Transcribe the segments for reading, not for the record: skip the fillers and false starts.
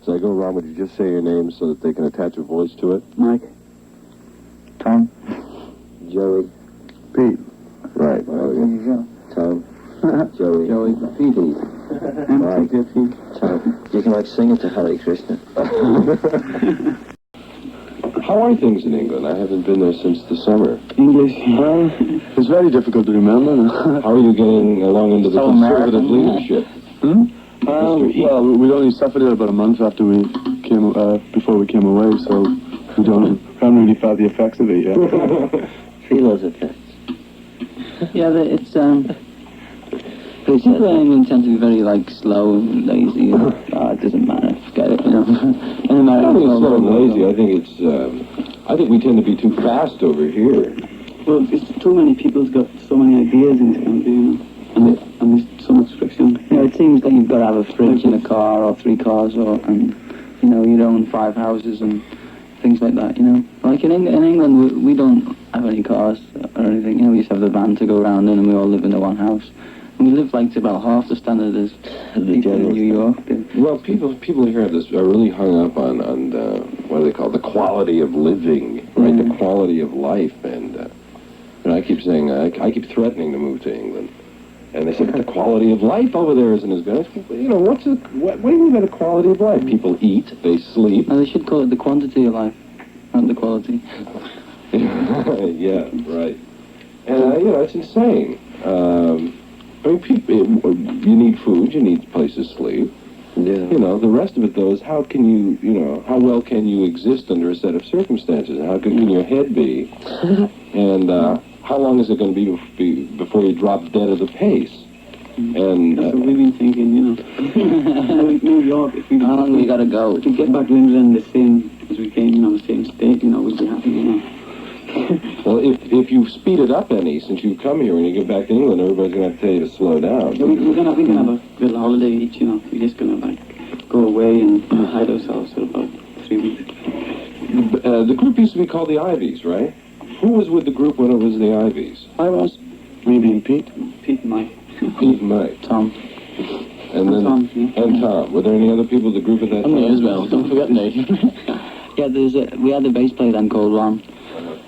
As I go around, would you just say your name so that they can attach a voice to it? Mike. Tom. Joey. Pete. Right. There you go. Tom. Joey. Joey. Pete. Mike. Tom. You can sing it to Hare Krishna. How are things in England? I haven't been there since the summer. English. Well, it's very difficult to remember. How are you getting along into the conservative leadership? Well, we only suffered it about a month after we came, before we came away, so we haven't really felt the effects of it yet. Feel those effects. Yeah, it's people in England tend to be very slow and lazy. And, it doesn't matter, forget it. In America, I don't think it's slow and lazy. I think we tend to be too fast over here. Well, it's too many people's got so many ideas in this country, and there's so much friction. It seems like you've got to have a fridge in a car, or 3 cars, and you own 5 houses and things like that. Like in England, we don't have any cars or anything. We just have the van to go around in, and we all live in the one house. And we live to about half the standard as people in New York. Well, people here are really hung up on what do they call it? The quality of living, right? The quality of life, and I keep saying I keep threatening to move to England. And they say, the quality of life over there isn't as good. What do you mean by the quality of life? People eat, they sleep. No, they should call it the quantity of life, not the quality. Yeah, right. And, it's insane. You need food, you need places to sleep. Yeah. The rest of it, though, is how can you, how well can you exist under a set of circumstances? How good can your head be? And, how long is it going to be before you drop dead of the pace? And that's what we've been thinking, New York, how long we got to go? If we get back to England the same as we came, the same state, we'd be happy, Well, if you speed it up any since you've come here and you get back to England, everybody's going to have to tell you to slow down. We're gonna have a little holiday each, We're just going to go away and hide ourselves for about 3 weeks. The group used to be called the Ivies, right? Who was with the group when it was the Ivies? I was. Me being Pete? Pete and Mike. Pete and Mike. Tom. And then Tom, yeah. And Tom. Were there any other people in the group at that time? Me as well. Don't forget me. Yeah, we had a bass player then called Ron,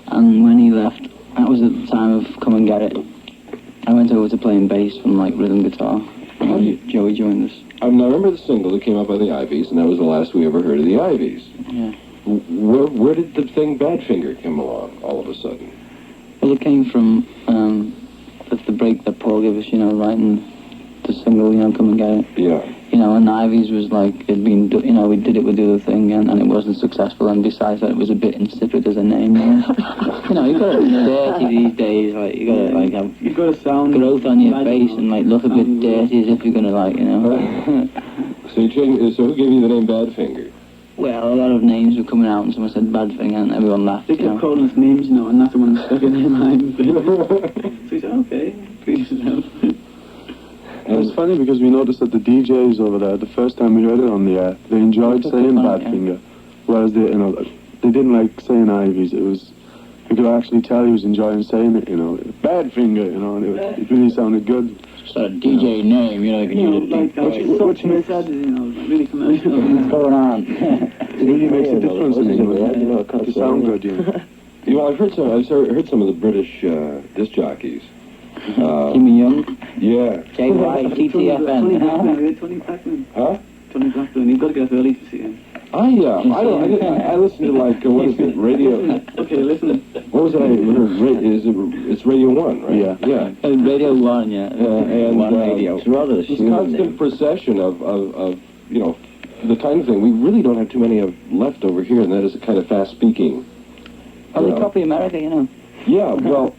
and when he left, that was at the time of Come and Get It. I went over to playing bass from rhythm guitar. Joey joined us. I remember the single that came out by the Ivies, and that was the last we ever heard of the Ivies. Yeah. Where did the thing Badfinger come along all of a sudden? Well, it came from the break that Paul gave us, writing the single, Come and Get It. Yeah. And Ivies was it'd been, we did it with the other thing, and it wasn't successful, and besides that, it was a bit insipid as a name. You got to be dirty these days, you got to have You've got to sound growth on your face and look a bit dirty as if you're gonna So you changed. So who gave you the name Badfinger? Well, a lot of names were coming out, and someone said Badfinger, and everyone laughed. They kept calling us names, and that's the one that stuck in their mind. So we said, okay, please help. It was funny because we noticed that the DJs over there, the first time we heard it on the air, they enjoyed saying Badfinger, whereas they didn't like saying Ivies. You could actually tell he was enjoying saying it, Badfinger, and it really sounded good. It's a DJ name, you can use it. Which makes that, really commercial. What's going on? It really makes a difference in England, to sound good, I've heard some of the British disc jockeys. Jimmy Young? Yeah. JY, Tony Blackman. Huh? Tony Blackman. You've got to get up early to see him. I listen to what is it, radio? Okay, listen. What was it? It's Radio 1, right? Yeah. Radio 1, yeah. And One radio. It's rather this constant procession of the kind of thing we really don't have too many of left over here, and that is a kind of fast speaking. Oh, they copy America, Yeah, well,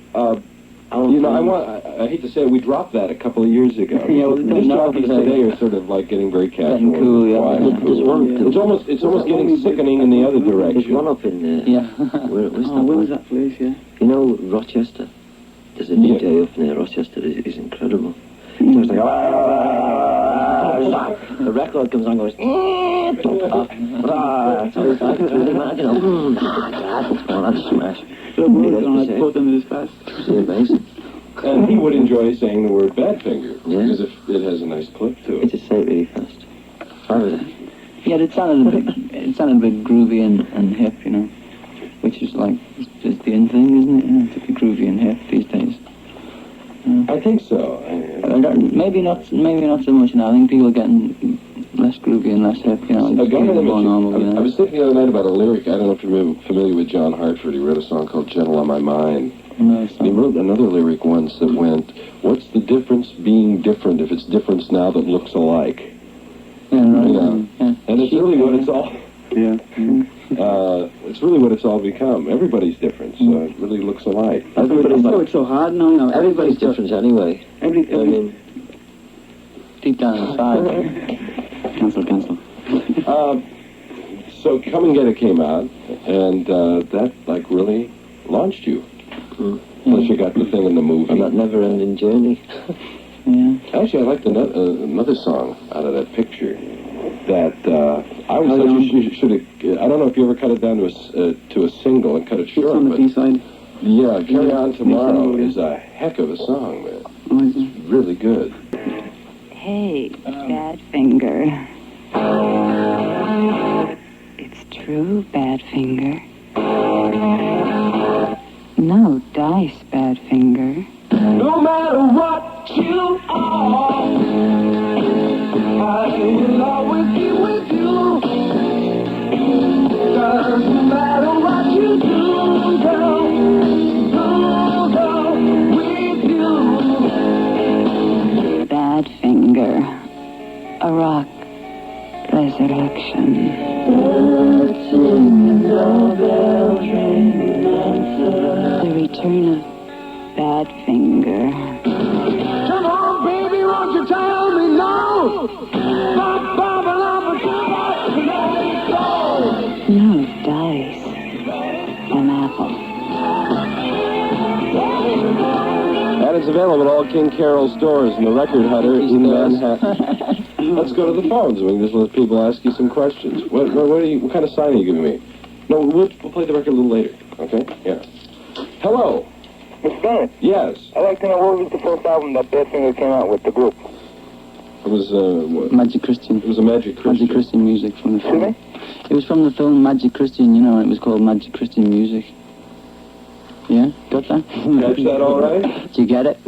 I hate to say it, we dropped that a couple of years ago. Yeah, well, disc jockeys today are sort of getting very casual. Getting cool, yeah. It's almost getting sickening in the other direction. There's one up in yeah. Where's that place, yeah? Rochester? There's a DJ up near Rochester, is incredible. It's like, the record comes on and goes, so it's really mad, that's smash. So I put them in his past. It's amazing. And he would enjoy saying the word Badfinger, Yeah. because it has a nice clip to it. It just say it really fast. He Yeah, it sounded a bit groovy and hip, you know, which is like just the in thing, isn't it? You know, to be groovy and hip these days. I think so. Maybe not so much now. I think people are getting less groovy and less hip, you know. I was thinking the other night about a lyric. I don't know if you're familiar with John Hartford. He wrote a song called Gentle on My Mind. No, he wrote another lyric once that went, "What's the difference being different if it's difference now that looks alike?" Yeah, right. You know? Yeah. And it's really what it's all... Yeah. it's really what it's all become. Everybody's different, so it really looks alike. It's so hard now, you know. Everybody's different anyway. I mean, deep down inside. Cancel. So Come and Get It came out, and that, like, really launched you. Plus you got the thing in the movie. And that never-ending journey. Yeah. Actually, I liked another song out of that picture that I was you should have. I don't know if you ever cut it down to a single and cut it short. It's on the B-side. Yeah, Carry On Tomorrow is a heck of a song, man. It's really good. Hey, Badfinger. It's true, Badfinger. No dice, Badfinger. No matter what you are, I will always be with you. Doesn't matter what you do, girl, with you. Badfinger. A rock resurrection. The return of Badfinger. Come on, baby, won't you tell me no? No dice. An apple. And it's available at all King Carroll stores and the Record Hutter in Manhattan. Let's go to the phones. We can just let people ask you some questions. What kind of sign are you giving me? No, we'll play the record a little later. Okay? Yeah. Hello. Mr. Bennett? Yes. I'd like to know what was the first album that Badfinger came out with, the group? It was, what? Magic Christian. It was a Magic Christian. Magic Christian music from the film. Excuse me? It was from the film Magic Christian, you know, and it was called Magic Christian Music. Yeah? Got that? Catch that all right? Did you get it?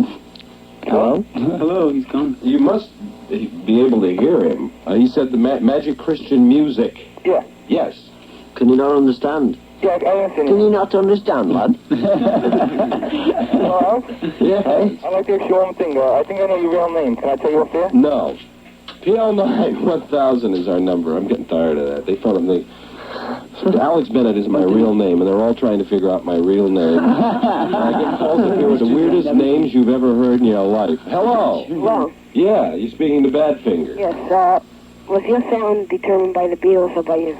Hello? Hello, he's gone. You must be able to hear him. He said the Magic Christian Music. Yeah. Yes. Can you not understand? Yeah, I understand. Can you not understand, lad? Hello? Yes. I'd like to ask you one thing. I think I know your real name. Can I tell you up there? No. PL9 1000 is our number. I'm getting tired of that. They phone me. Alex Bennett is my real name, and they're all trying to figure out my real name. I get calls up here with the weirdest names you've ever heard in your life. Hello. Hello. Yeah, you're speaking to Badfinger. Yes, was your sound determined by the Beatles or by you?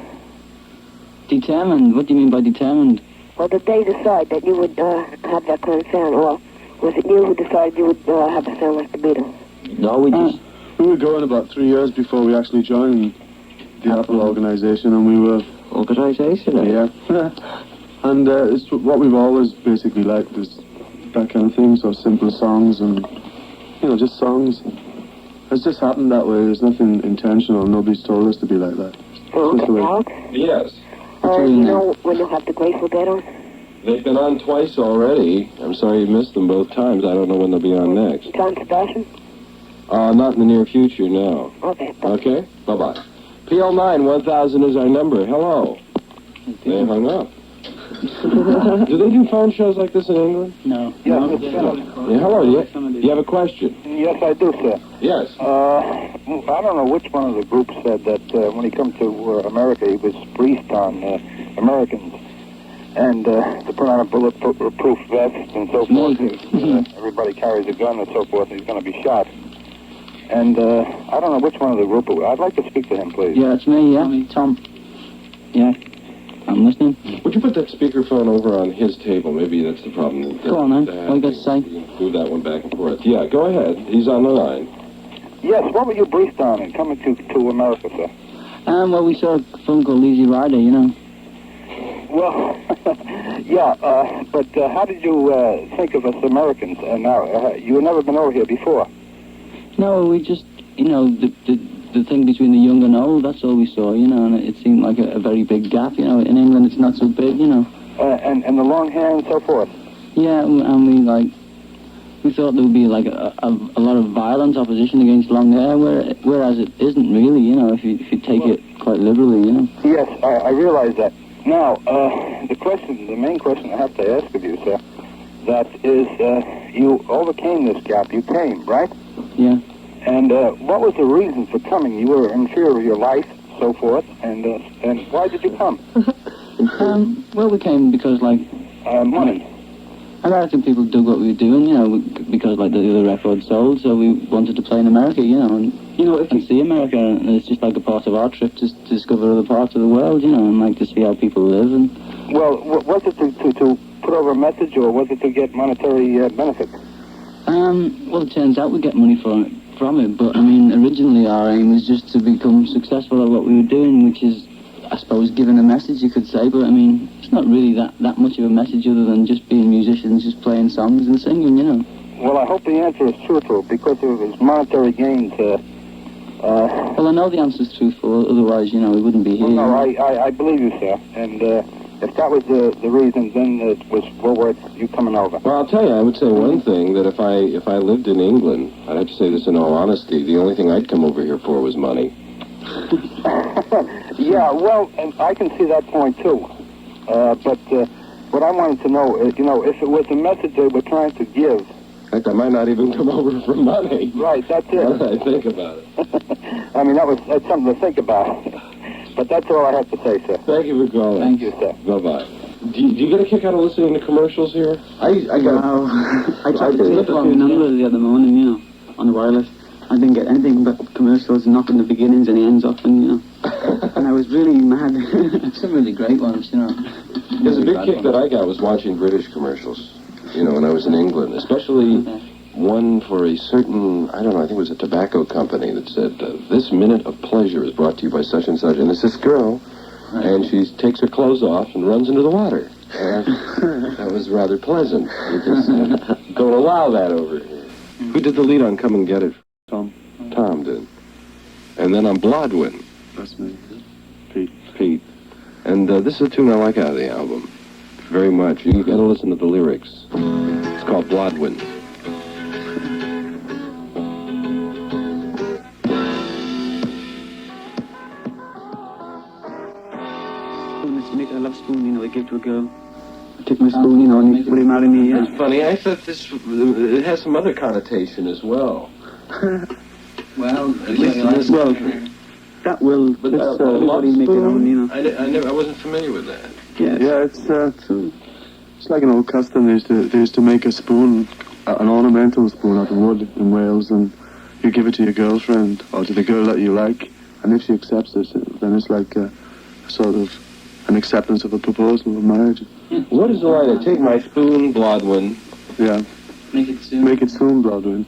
Determined? What do you mean by determined? Well, did they decide that you would have that kind of sound, or was it you who decided you would have a sound like the Beatles? No, we just... We were going about 3 years before we actually joined the Apple organization, and we were... Organisation, eh? Yeah. And it's what we've always basically liked is that kind of thing, so simple songs and, you know, just songs. It's just happened that way. There's nothing intentional. Nobody's told us to be like that. Oh, okay. Alex? Yes. You know when you'll have the Grateful Dead on? They've been on twice already. I'm sorry you missed them both times. I don't know when they'll be on next. John Sebastian? Not in the near future, no. Okay. Okay? Bye-bye. PL9 1000 is our number. Hello. They hung up. Do they do phone shows like this in England? No. Yeah, Yeah, hello. Do you have a question? Yes, I do, sir. Yes. I don't know which one of the groups said that when he come to America, he was briefed on Americans and to put on a bulletproof vest and so forth. Everybody carries a gun and so forth, and he's going to be shot. And I don't know which one of the group. I'd like to speak to him, please. Yeah, it's me, yeah. Tom. Yeah. I'm listening. Would you put that speakerphone over on his table? Maybe that's the problem. Go on, then. What you got to say? You can move that one back and forth. Yeah, go ahead. He's on the line. Yes, what were you briefed on in coming to America, sir? Well, we saw a film called Easy Rider, you know. Well, yeah, but how did you think of us Americans? Now, you had never been over here before. No, we just, you know, the thing between the young and old. That's all we saw, you know, and it seemed like a very big gap. You know, in England it's not so big, you know. And the long hair and so forth. Yeah, and we thought there would be like a lot of violent opposition against long hair, whereas it isn't really, you know, if you take it quite literally, you know. Yes, I realize that. Now, the main question I have to ask of you, sir, that is, you overcame this gap. You came, right? Yeah. And what was the reason for coming? You were in fear of your life, so forth, and why did you come? Well, we came because, like... money. American people dug what we were doing, you know, because, like, the record sold, so we wanted to play in America, you know, and see America, and it's just like a part of our trip to discover other parts of the world, you know, and, like, to see how people live, and... Well, was it to put over a message, or was it to get monetary benefit? Well, it turns out we get money from it, but, I mean, originally our aim was just to become successful at what we were doing, which is, I suppose, giving a message, you could say, but, I mean, it's not really that much of a message other than just being musicians, just playing songs and singing, you know. Well, I hope the answer is truthful, because if it was monetary gains, Well, I know the answer's truthful, otherwise, you know, we wouldn't be here. Well, no, I believe you, sir, and if that was the reason, then it was well worth you coming over. Well, I'll tell you, I would say one thing, that if I lived in England, I'd have to say this in all honesty, the only thing I'd come over here for was money. Yeah, well, and I can see that point, too. But what I wanted to know is, you know, if it was a message they were trying to give... In fact, I might not even come over for money. Right, that's it. Now that I think about it. I mean, that's something to think about. But that's all I have to say, sir. Thank you for calling. Thank you, sir. Bye-bye. Do you get a kick out of listening to commercials here? I tried to flip a few numbers the other morning, you know, on the wireless. I didn't get anything but commercials, not in the beginnings and the ends often, you know. And I was really mad. Some really great ones, you know. There's a big kick that I got was watching British commercials, you know, when I was in England, especially one for a certain, I don't know, I think it was a tobacco company that said, this minute of pleasure is brought to you by such and such, and it's this girl, and she takes her clothes off and runs into the water. That was rather pleasant. Because don't allow that over here. Who did the lead on Come and Get It? Tom did. And then on Blodwin. That's me. Pete. And this is a tune I like out of the album. Very much. You gotta listen to the lyrics. It's called Blodwin. I love spoon, you know, I give to a girl. I take my spoon, you know, and would he marry me? Yeah. That's funny. I thought it has some other connotation as well. Well, that will. But everybody make it own, you know. I wasn't familiar with that. Yes. Yeah, it's like an old custom. They used to make a spoon, an ornamental spoon out of wood in Wales, and you give it to your girlfriend or to the girl that you like, and if she accepts it, then it's like a sort of an acceptance of a proposal of marriage. What is the line? Take my spoon, Blodwin. Yeah. Make it soon. Make it soon, Blodwin.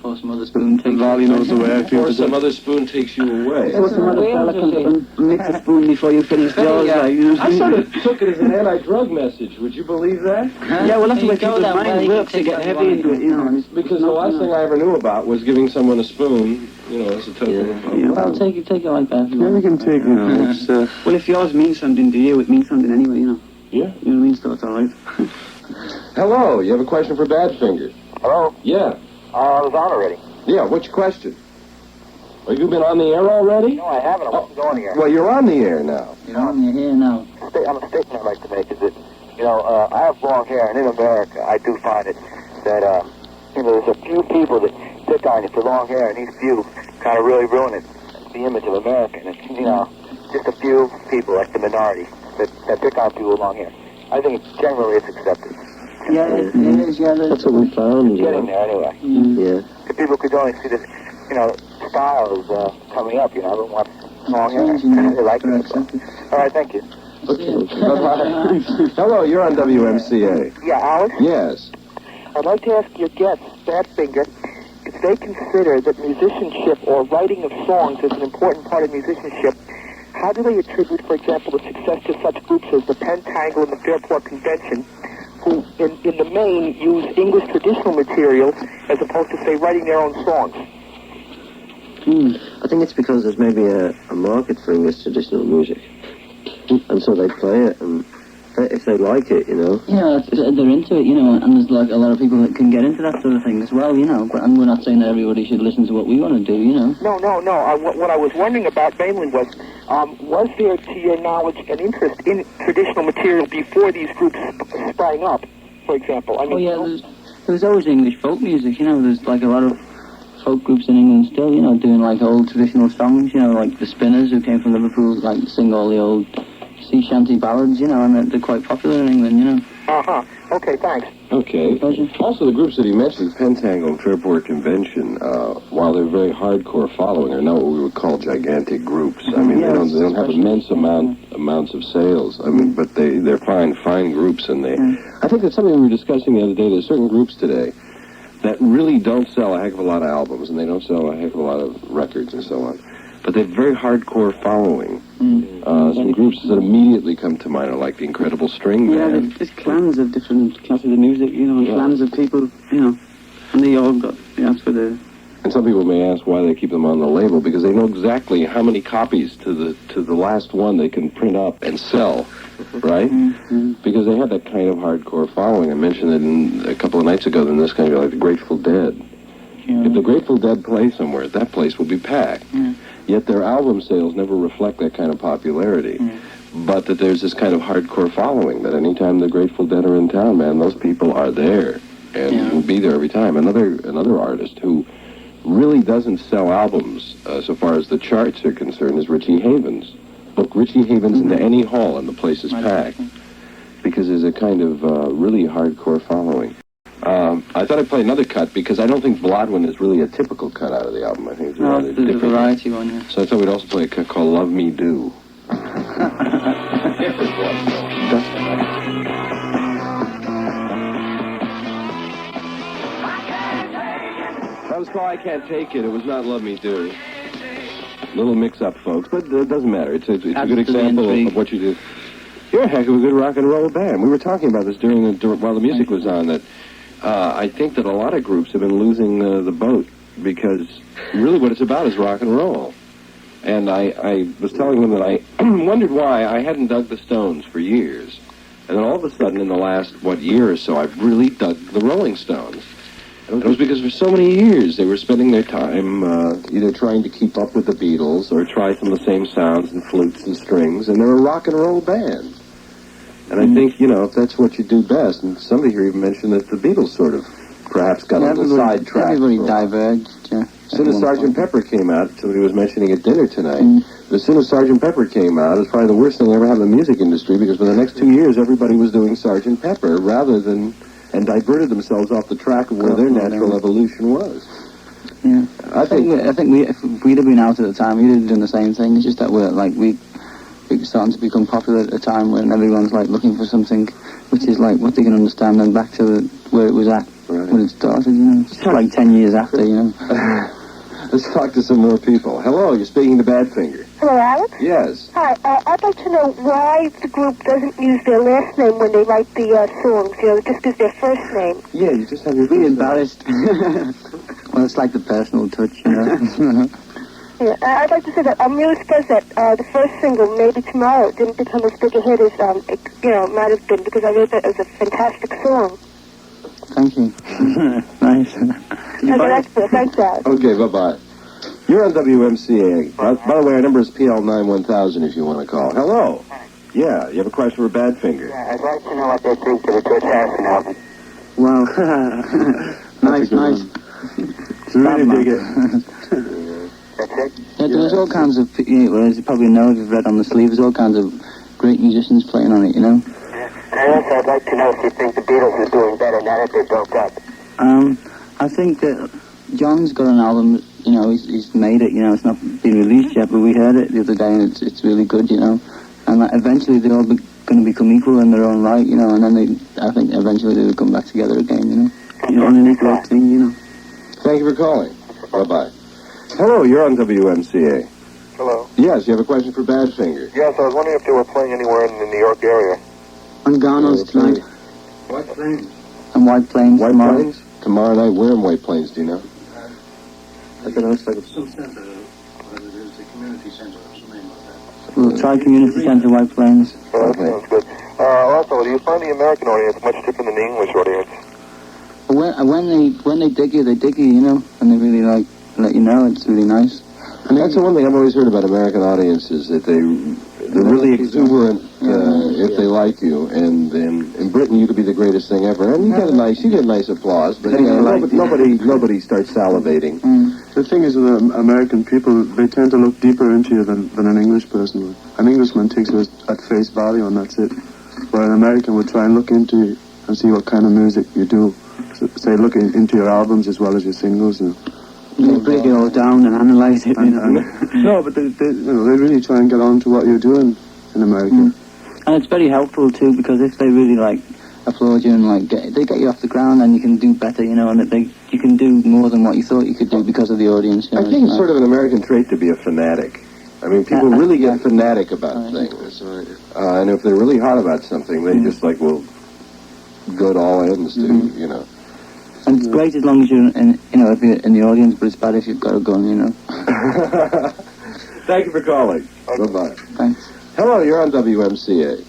Or some other spoon takes Valley knows the way. Or some other spoon takes you away. Or some other fella comes up and makes a spoon before you finish yours. I sort of took it as an anti-drug message. Would you believe that? Yeah, well, that's the way people's mind works to get heavy into it, you know. Because the last thing I ever knew about was giving someone a spoon, you know, as a token of... Yeah, well, take it like that. Yeah, we can take, you know, it's... Well, if yours means something to you, it means something anyway, you know. Yeah. You know what I mean? So it's all right. Hello, you have a question for Badfinger? Hello? Yeah. I was on already. Yeah, what's your question? Have you been on the air already? No, I haven't. I wasn't going here. Well, you're on the air now. You're on the air now. A statement I'd like to make is that, you know, I have long hair, and in America, I do find it that, you know, there's a few people that pick on you for long hair, and these few kind of really ruin it, the image of America. And it's, you know, just a few people, like the minority, that pick on people with long hair. I think generally it's accepted. Yeah, it is, yeah. That's what we found, It's getting there anyway. Yeah. If people could only see this, you know, style is coming up, you know, everyone wants long hair. They like it. All right, thank you. Okay. Bye-bye. Hello, you're on WMCA. Yeah, Alex? Yes. I'd like to ask your guests, Badfinger, if they consider that musicianship or writing of songs is an important part of musicianship, how do they attribute, for example, the success to such groups as the Pentangle and the Fairport Convention, who, in the main, use English traditional material as opposed to, say, writing their own songs? I think it's because there's maybe a market for English traditional music, and so they play it, and if they like it, you know. Yeah, they're into it, you know, and there's like a lot of people that can get into that sort of thing as well, you know. And we're not saying that everybody should listen to what we want to do, you know. No. What I was wondering about mainly was there, to your knowledge, an interest in traditional material before these groups sprang up, for example? I mean, there was always English folk music, you know. There's like a lot of folk groups in England still, you know, doing like old traditional songs, you know, like the Spinners who came from Liverpool, like sing all the old sea shanty ballads, you know, and they're quite popular in England, you know. Okay, thanks. Okay. Also, the groups that he mentioned, Pentangle and Fairport Convention, while they're very hardcore following, are not what we would call gigantic groups. I mean, they don't have immense amounts of sales. I mean, but they're fine groups, and I think that's something we were discussing the other day. There's certain groups today that really don't sell a heck of a lot of albums, and they don't sell a heck of a lot of records and so on. But they have very hardcore following. Some groups that immediately come to mind are like the Incredible String Band. Yeah, there's clans of different classes of music, you know, and clans of people, you know, and they all got, that's for the... And some people may ask why they keep them on the label, because they know exactly how many copies to the last one they can print up and sell, right? Because they have that kind of hardcore following. I mentioned it a couple of nights ago, then this kind of like the Grateful Dead. Yeah. If the Grateful Dead play somewhere, that place will be packed. Yet their album sales never reflect that kind of popularity. But that there's this kind of hardcore following, that anytime the Grateful Dead are in town, man, those people are there and will be there every time. Another artist who really doesn't sell albums so far as the charts are concerned is Richie Havens. Book Richie Havens into any hall and the place is packed, because there's a kind of really hardcore following. I thought I'd play another cut because I don't think Blodwin is really a typical cut out of the album. I think it's a rather different variety one, yeah. So I thought we'd also play a cut called Love Me Do. That was called I Can't Take It. It was not Love Me Do. Little mix-up, folks, but it doesn't matter. It's a good example of what you do. You're a heck of a good rock and roll band. We were talking about this while the music was on, that I think that a lot of groups have been losing the boat, because really what it's about is rock and roll. And I was telling them that I wondered why I hadn't dug the Stones for years. And then all of a sudden, in the last, year or so, I've really dug the Rolling Stones. And it was because for so many years they were spending their time either trying to keep up with the Beatles or try some of the same sounds and flutes and strings, and they're a rock and roll band. And I think, if that's what you do best, and somebody here even mentioned that the Beatles sort of perhaps got a little sidetracked. Everybody diverged, yeah. As soon as Sgt. Pepper came out, somebody was mentioning at dinner tonight, as soon as Sgt. Pepper came out, it was probably the worst thing that ever happened in the music industry, because for the next 2 years, everybody was doing Sgt. Pepper and diverted themselves off the track of where their natural evolution was. Yeah. I think if we'd have been out at the time, we'd have done the same thing. It's just that we're starting to become popular at a time when everyone's looking for something which is what they can understand, and back to where it was at when it started, It's 10 years after, Let's talk to some more people. Hello, you're speaking to Badfinger. Hello, Alex? Yes. Hi, I'd like to know why the group doesn't use their last name when they write the songs, just gives their first name. Yeah, you just have your... Be embarrassed. Well, it's like the personal touch, Yeah, I'd like to say that I'm really surprised that the first single, Maybe Tomorrow, didn't become as big a hit as, it might have been, because I read that it was a fantastic song. Thank you. Nice. That's good. Thanks, Alex. Okay, bye-bye. You're on WMCA. By the way, our number is PL91000 if you want to call. Hello. Yeah, you have a question for Badfinger. Yeah, I'd like to know what they think of the Chris Harrison album. Wow. Nice. Really dig it. That's it? Yeah, there's all kinds of, as you probably know if you've read on the sleeve, there's all kinds of great musicians playing on it, And also, I'd like to know if you think the Beatles are doing better now that they broke up. I think that John's got an album, he's made it, it's not been released yet, but we heard it the other day, and it's really good, And eventually they're all going to become equal in their own right, and then I think eventually they'll come back together again, on an equal thing, Thank you for calling. Bye-bye. Hello, you're on WMCA. Hello. Yes, you have a question for Badfinger. Yes, I was wondering if they were playing anywhere in the New York area. On Garno's tonight. White Plains. And White Plains White tomorrow. Plains? Tomorrow night. Where in White Plains, do you know? I don't know, it's like Some centre, whatever it is, the community centre or something like that. We'll try community centre, White Plains. That sounds good. Also, do you find the American audience much different than the English audience? When they dig you, you know, and they really like let you know. It's really nice. And that's the one thing I've always heard about American audiences, that they're really exuberant if they like you. And in Britain, you could be the greatest thing ever, and you get nice applause, but nobody starts salivating. The thing is, with American people, they tend to look deeper into you than an English person would. An Englishman takes you at face value, and that's it. But an American would try and look into you and see what kind of music you do. So, say, look into your albums as well as your singles. You know. They break it all down and analyze it. No, but they really try and get on to what you're doing in America. And it's very helpful too, because if they really like applaud you and like they get you off the ground, and you can do better, you know, and you can do more than what you thought you could do because of the audience. You know, I think it's sort of an American trait to be a fanatic. I mean, people really get fanatic about things. And if they're really hot about something, they just like will go to all ends to, you know. And it's great as long as you're if you're in the audience, but it's bad if you've got a gun, you know. Thank you for calling. Bye-bye. Thanks. Hello, you're on WMCA.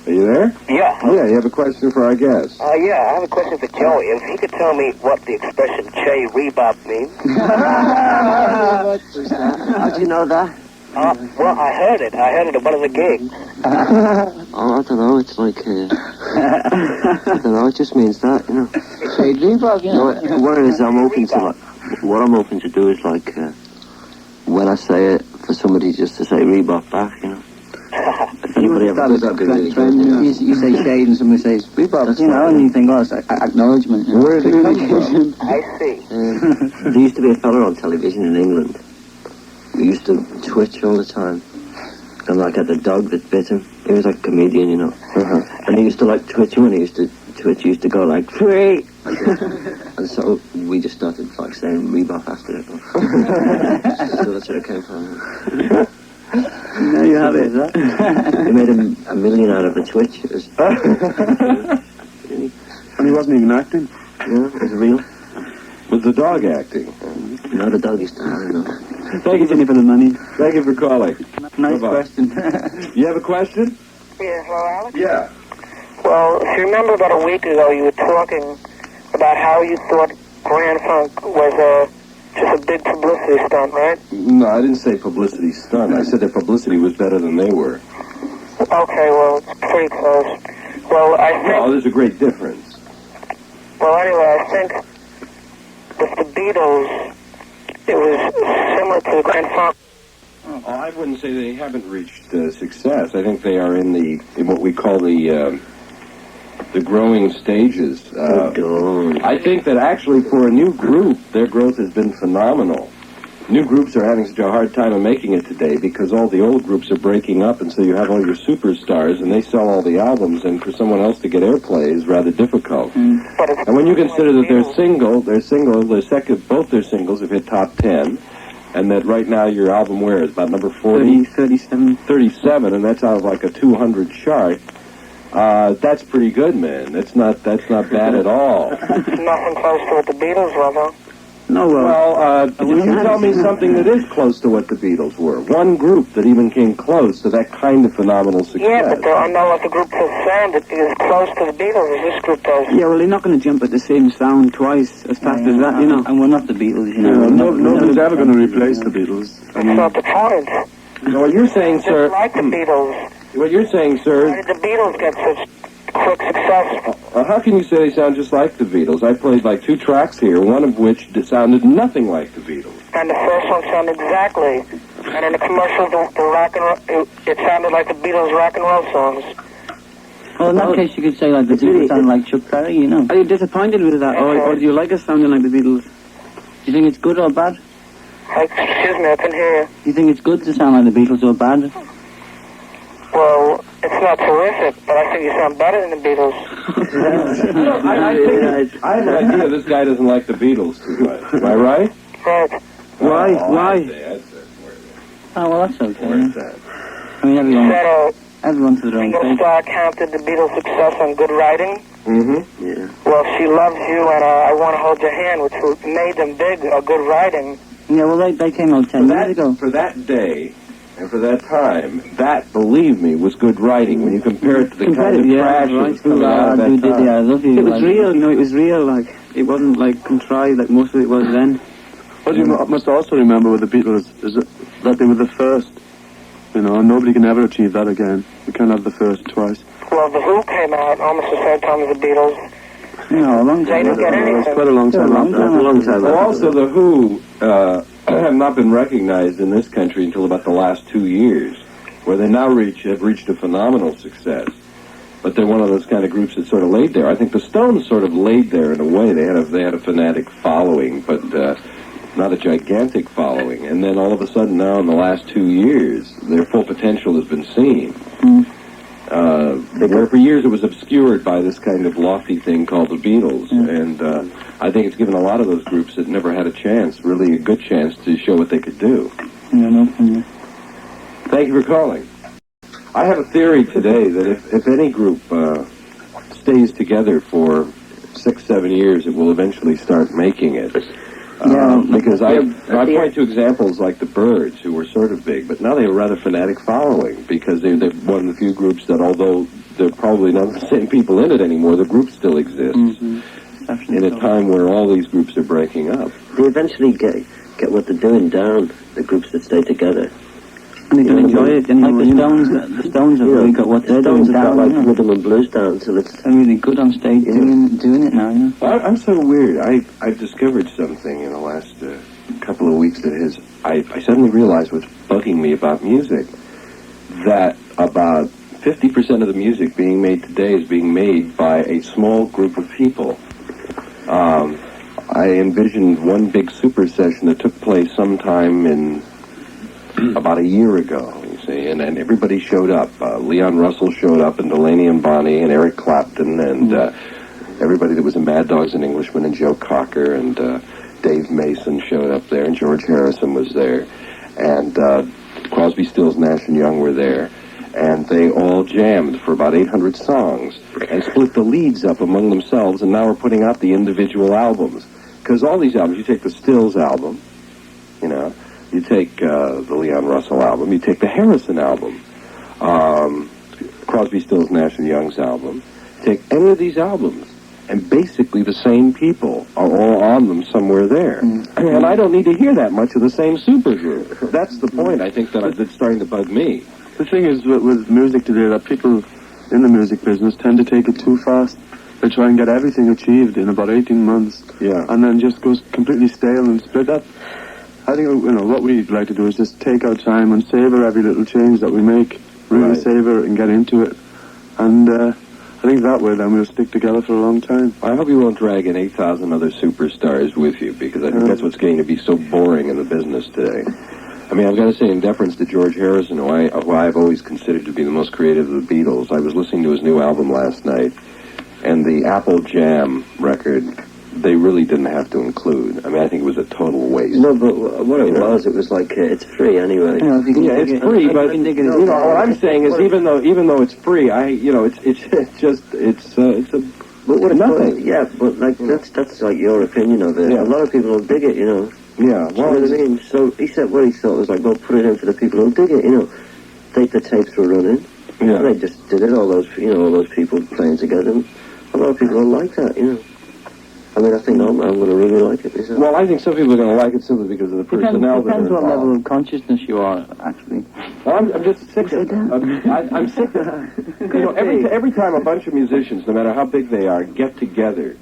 Are you there? Yeah. Oh, yeah, you have a question for our guest. Yeah, I have a question for Joey. If he could tell me what the expression Che Rebop means. How do you know that? Well, I heard it at one of the gigs. Oh, I don't know, it's like, I don't know, it just means that, you know. Say Rebop, you know. What it is, what I'm open to do is like, when I say it, for somebody just to say Rebop back, you know. If anybody ever does that, be really good, you know. You say shade and somebody says Rebop, you know, and you think, oh, it's acknowledgement. You know? Where did it come from? I see. There used to be a fella on television in England who used to twitch all the time. And like had the dog that bit him. He was like a comedian, you know. And he used to like twitch when he used to twitch. He used to go like, free! And so we just started like saying Rebop after it. So that's where it came from. There you have it. He made a million out of a twitch. It was, And he wasn't even acting. yeah, it was real. Was the dog acting? No, the dog used to have it. Thank you, Jenny, for the money. Thank you for calling. Nice Bye-bye. question. You have a question? Yeah, hello, Alex? Yeah. Well, if you remember about a week ago, you were talking about how you thought Grand Funk was just a big publicity stunt, right? No, I didn't say publicity stunt. I said their publicity was better than they were. Okay, well, it's pretty close. Well, I think... Oh, there's a great difference. Well, anyway, I think with the Beatles, it was similar to Grand Funk. Oh, I wouldn't say they haven't reached success. I think they are in what we call the growing stages. I think that actually for a new group, their growth has been phenomenal. New groups are having such a hard time of making it today because all the old groups are breaking up, and so you have all your superstars, and they sell all the albums, and for someone else to get airplay is rather difficult. And when you consider that both their singles have hit top 10, and that right now your album where is about number 40? 37, and that's out of like a 200 chart. That's pretty good, man. That's not bad at all. Nothing close to what the Beatles were, though. No, you can tell me something that is close to what the Beatles were. One group that even came close to that kind of phenomenal success. Yeah, but I know what the group has sounded is close to the Beatles as this group does. Yeah, well, they're not going to jump at the same sound twice as fast as that, you know. And we're not the Beatles, you know. Nobody's ever going to replace the Beatles. It's not the point. What you're saying, sir... Just like the Beatles. What you're saying, sir... Why did the Beatles get such quick success? How can you say they sound just like the Beatles? I played like 2 tracks here, one of which sounded nothing like the Beatles. And the first one sounded exactly. And in the commercial, the rock and roll, it sounded like the Beatles rock and roll songs. Well, in that case, you could say like the Beatles sound like Chuck Berry, you know. Are you disappointed with that, or do you like us sounding like the Beatles? Do you think it's good or bad? Excuse me, I can hear you. Do you think it's good to sound like the Beatles or bad? Well, it's not terrific, but I think you sound better than the Beatles. I have an idea this guy doesn't like the Beatles too much. Am I right? Right. Why? Oh, well, that's okay. Where's that? I mean, everyone's to their own Ringo thing. Starr counted the Beatles' success on good writing. Mm-hmm. Yeah. Well, She Loves You and I Want to Hold Your Hand, which made them big, are good writing. Yeah, well, they came out 10 years ago. For that day, and for that time, that, believe me, was good writing. When you compare it to the kind of trash that's coming out of that time. I love you. It was real, you know, it was real, like, it wasn't, like, contrived like most of it was then. What you must also remember with the Beatles is that they were the first, you know, and nobody can ever achieve that again. You can't have the first twice. Well, the Who came out almost the same time as the Beatles. No, a long They time didn't get anything. It's quite a long time. Well, also the Who have not been recognized in this country until about the last 2 years, where they now have reached a phenomenal success. But they're one of those kind of groups that sort of laid there. I think the Stones sort of laid there in a way. They had a fanatic following, but not a gigantic following. And then all of a sudden now in the last 2 years, their full potential has been seen. Where for years it was obscured by this kind of lofty thing called the Beatles. And I think it's given a lot of those groups that never had a chance, really a good chance to show what they could do. Thank you for calling. I have a theory today that if any group stays together for 6-7 years, it will eventually start making it. Because I point to examples like the Byrds, who were sort of big, but now they have a rather fanatic following, because they're one of the few groups that, although they're probably not the same people in it anymore, the group still exists. In a time where all these groups are breaking up. They eventually get what they're doing down, the groups that stay together. And they do enjoy it. And like the Stones have really got what they're doing down. Like rhythm and blues down, so they're really good on stage doing it now, you know. I'm so weird. I've discovered something in the last couple of weeks that I suddenly realized was bugging me about music, that about 50% of the music being made today is being made by a small group of people. I envisioned one big super session that took place sometime in about a year ago, you see, and everybody showed up. Leon Russell showed up, and Delaney and Bonnie, and Eric Clapton, and everybody that was in Mad Dogs and Englishmen, and Joe Cocker, and Dave Mason showed up there, and George Harrison was there, and Crosby, Stills, Nash and Young were there, and they all jammed for about 800 songs, and split the leads up among themselves, and now we're putting out the individual albums. Because all these albums, you take the Stills album, you know, you take the Leon Russell album, you take the Harrison album, Crosby, Stills, Nash and Young's album, take any of these albums, and basically the same people are all on them somewhere there. And I don't need to hear that much of the same supergroup. That's the point, I think, that's starting to bug me. The thing is with music today, that people in the music business tend to take it too fast. They try and get everything achieved in about 18 months, and then just goes completely stale and split up. I think, you know, what we'd like to do is just take our time and savor every little change that we make, really savor it and get into it. And I think that way then we'll stick together for a long time. I hope you won't drag in 8,000 other superstars with you, because I think that's what's getting to be so boring in the business today. I mean, I've got to say, in deference to George Harrison, who I've always considered to be the most creative of the Beatles, I was listening to his new album last night, and the Apple Jam record, they really didn't have to include. I mean, I think it was a total waste. No, but what it was like, it's free anyway. It's free, but you know what I'm saying is, even though it's free, it's nothing. Yeah, but like that's like your opinion of it. A lot of people will dig it, you know. Yeah, well, you know what I mean? So he said what he thought was like, well, put it in for the people who dig it, you know. The tapes were running. Yeah. And they just did it. All those people playing together. A lot of people don't like that, you know. I mean, I think I'm going to really like it myself. Well, I think some people are going to like it simply because of the personnel. Depends what level of consciousness you are, actually. Well, I'm just sick of it. I'm sick of it. You know, every time a bunch of musicians, no matter how big they are, get together,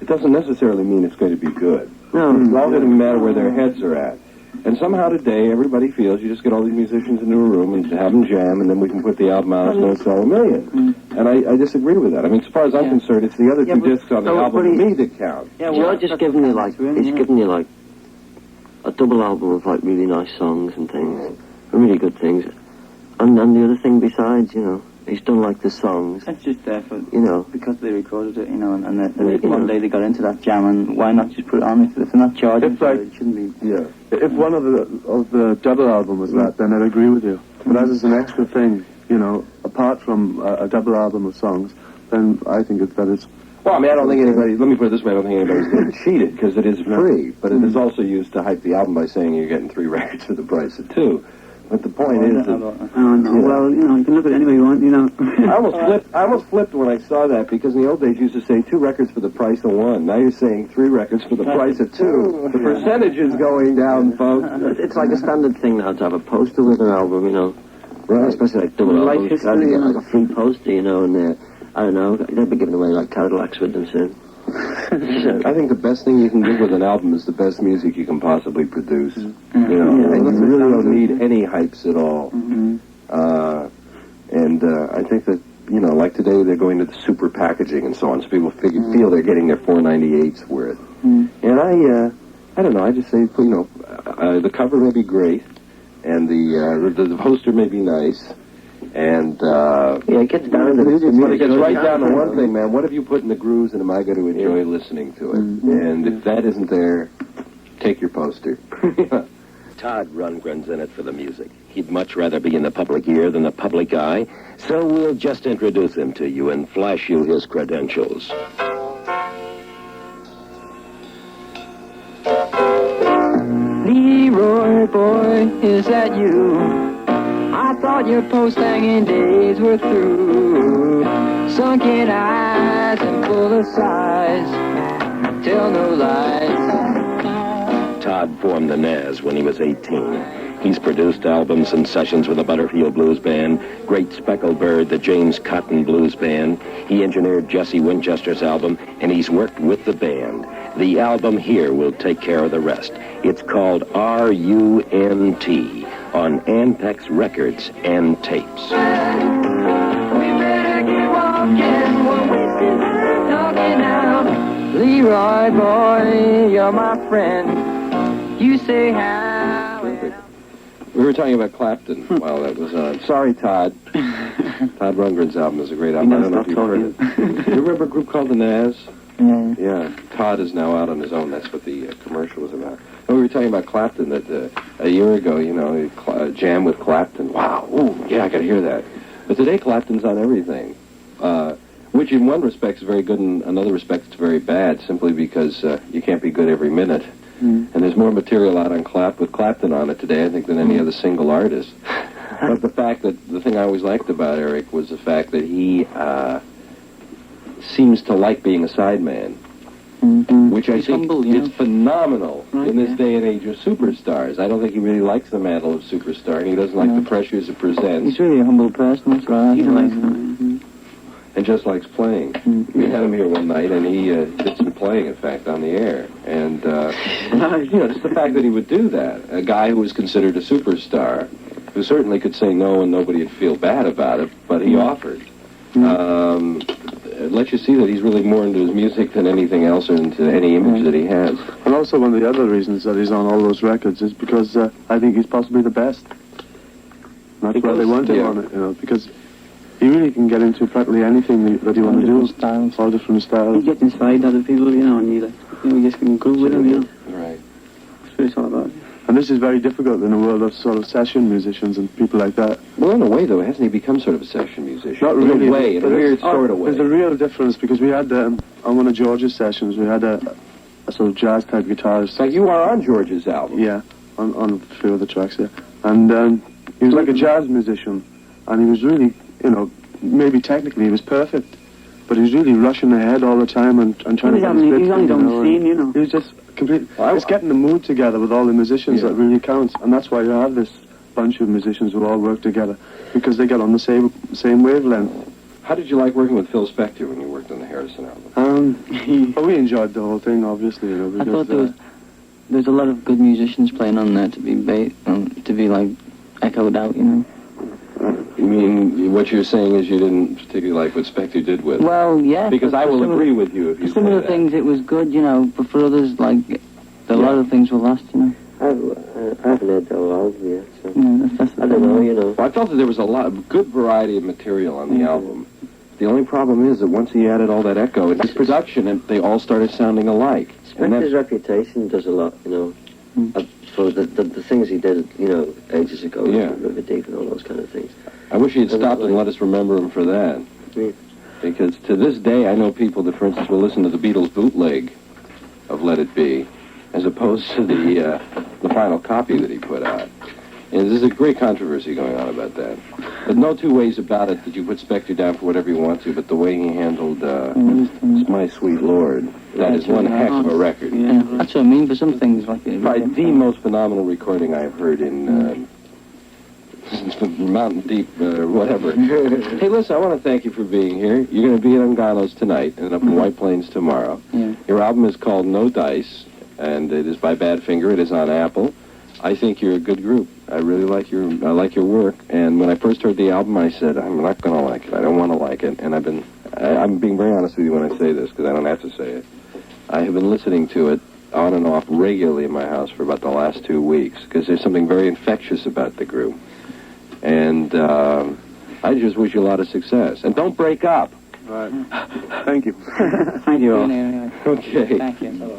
it doesn't necessarily mean it's going to be good. No. It all doesn't matter where their heads are at. And somehow today, everybody feels you just get all these musicians into a room and have them jam, and then we can put the album out and it's going to sell 1 million. And I disagree with that. I mean, as far as I'm concerned, it's the other two discs on the album to me that count. Yeah, well, George is giving you like a double album of like really nice songs and things, and really good things. And the other thing besides, you know, he's done like the songs. That's just there for, you know, because they recorded it, you know, and one day they got into that jam, and why not just put it on if they're not charging for it? It shouldn't be. Yeah. If one of the double album was that, then I'd agree with you. But as it's an extra thing, you know, apart from a double album of songs, then I think that it's Well, I mean, I don't think anybody, let me put it this way, I don't think anybody's getting cheated, because it is free, but it is also used to hype the album by saying you're getting 3 records for the price of 2. But the point is that... Oh, no. Well, you can look at it any way you want, I almost flipped when I saw that, because in the old days you used to say 2 records for the price of 1. Now you're saying 3 records for the price of 2. The percentage is going down, folks. It's like a standard thing now to have a poster with an album, Right. Especially like double albums. You try to get like a free poster, and I don't know, they'll be giving away like Cadillacs with them soon. I think the best thing you can do with an album is the best music you can possibly produce. And you really don't need any hypes at all. I think that, like today they're going to the super packaging and so on, so people feel they're getting their 498s worth. And I don't know, I just say, the cover may be great, and the poster may be nice, and it gets down to it gets right down to one thing, man. What have you put in the grooves, and am I going to enjoy listening to it? And if that isn't there, take your poster. Todd Rundgren's in it for the music. He'd much rather be in the public ear than the public eye, so we'll just introduce him to you and flash you his credentials. Leroy, boy, is that you? I thought your post-hanging days were through. Sunken eyes and full of sighs, tell no lies. Todd formed the Naz when he was 18. He's produced albums and sessions with the Butterfield Blues Band, Great Speckled Bird, the James Cotton Blues Band. He engineered Jesse Winchester's album, and he's worked with the band. The album here will take care of the rest. It's called R-U-N-T on Ampex Records and Tapes. Leroy, boy, you're my friend. You say how. We were talking about Clapton while that was on. Sorry, Todd. Todd Rundgren's album is a great album. I don't know if you've heard it. You remember a group called the Naz? Yeah. Todd is now out on his own. That's what the commercial was about. And we were talking about Clapton that a year ago, jam with Clapton. Wow. Ooh, yeah, I got to hear that. But today Clapton's on everything, which in one respect is very good, and another respect it's very bad, simply because you can't be good every minute. And there's more material out on with Clapton on it today, I think, than any other single artist. But the thing I always liked about Eric was the fact that he seems to like being a sideman, which I think is phenomenal in this day and age of superstars. I don't think he really likes the mantle of superstar, and he doesn't like the pressures it presents. He's really a humble person, that's right. And just likes playing. We had him here one night, and he did some playing, in fact, on the air. And, just the fact that he would do that. A guy who was considered a superstar, who certainly could say no and nobody would feel bad about it, but he offered. It lets you see that he's really more into his music than anything else or into any image that he has. And also one of the other reasons that he's on all those records is because I think he's possibly the best. That's why they want him on it, because he really can get into practically anything that you want to do. Styles. All different styles. He gets inside other people, and you just can groove with him, Right. That's what it's all about. And this is very difficult in a world of sort of session musicians and people like that. Well, in a way, though, hasn't he become sort of a session musician? Not really. In a weird sort of way. There's a real difference, because we had, on one of George's sessions, we had a sort of jazz-type guitarist. Like you are on George's album. Yeah, on a few of the tracks, yeah. And he was like a jazz musician, and he was really, maybe technically he was perfect, but he was really rushing ahead all the time and trying to get his bit. He's only done the scene, He was just completely... It's getting the mood together with all the musicians that really counts, and that's why you have this bunch of musicians who all work together, because they get on the same wavelength. How did you like working with Phil Spector when you worked on the Harrison album? Well, we enjoyed the whole thing, obviously, because... I thought there's a lot of good musicians playing on there to be like echoed out, You mean, what you're saying is you didn't particularly like what Spector did with it? Well, yeah. Because I will agree with you if you say some of the things it was good, but for others, a lot of things were lost, I haven't heard the whole album yet, so... That's I don't know, Well, I felt that there was a lot of good variety of material on the album. The only problem is that once he added all that echo in his production, and they all started sounding alike. Spector's reputation does a lot, for the things he did, ages ago, River Deep and all those kind of things. I wish he had stopped and let us remember him for that. Because to this day, I know people that, for instance, will listen to the Beatles bootleg of Let It Be, as opposed to the final copy that he put out. And there's a great controversy going on about that. But no two ways about it that you put Spector down for whatever you want to, but the way he handled My Sweet Lord, that is one heck of a record. Yeah, that's what I mean, for some things like it. Probably the most phenomenal recording I've heard in Mountain Deep, whatever. Hey, listen, I want to thank you for being here. You're going to be at Ungano's tonight and up in White Plains tomorrow. Yeah. Your album is called No Dice, and it is by Badfinger. It is on Apple. I think you're a good group. I really like your work. And when I first heard the album, I said, I'm not going to like it. I don't want to like it. And I'm being very honest with you when I say this, because I don't have to say it. I have been listening to it on and off regularly in my house for about the last 2 weeks, because there's something very infectious about the group. And I just wish you a lot of success. And don't break up. Right. Thank you. Thank you all. Okay. Thank you.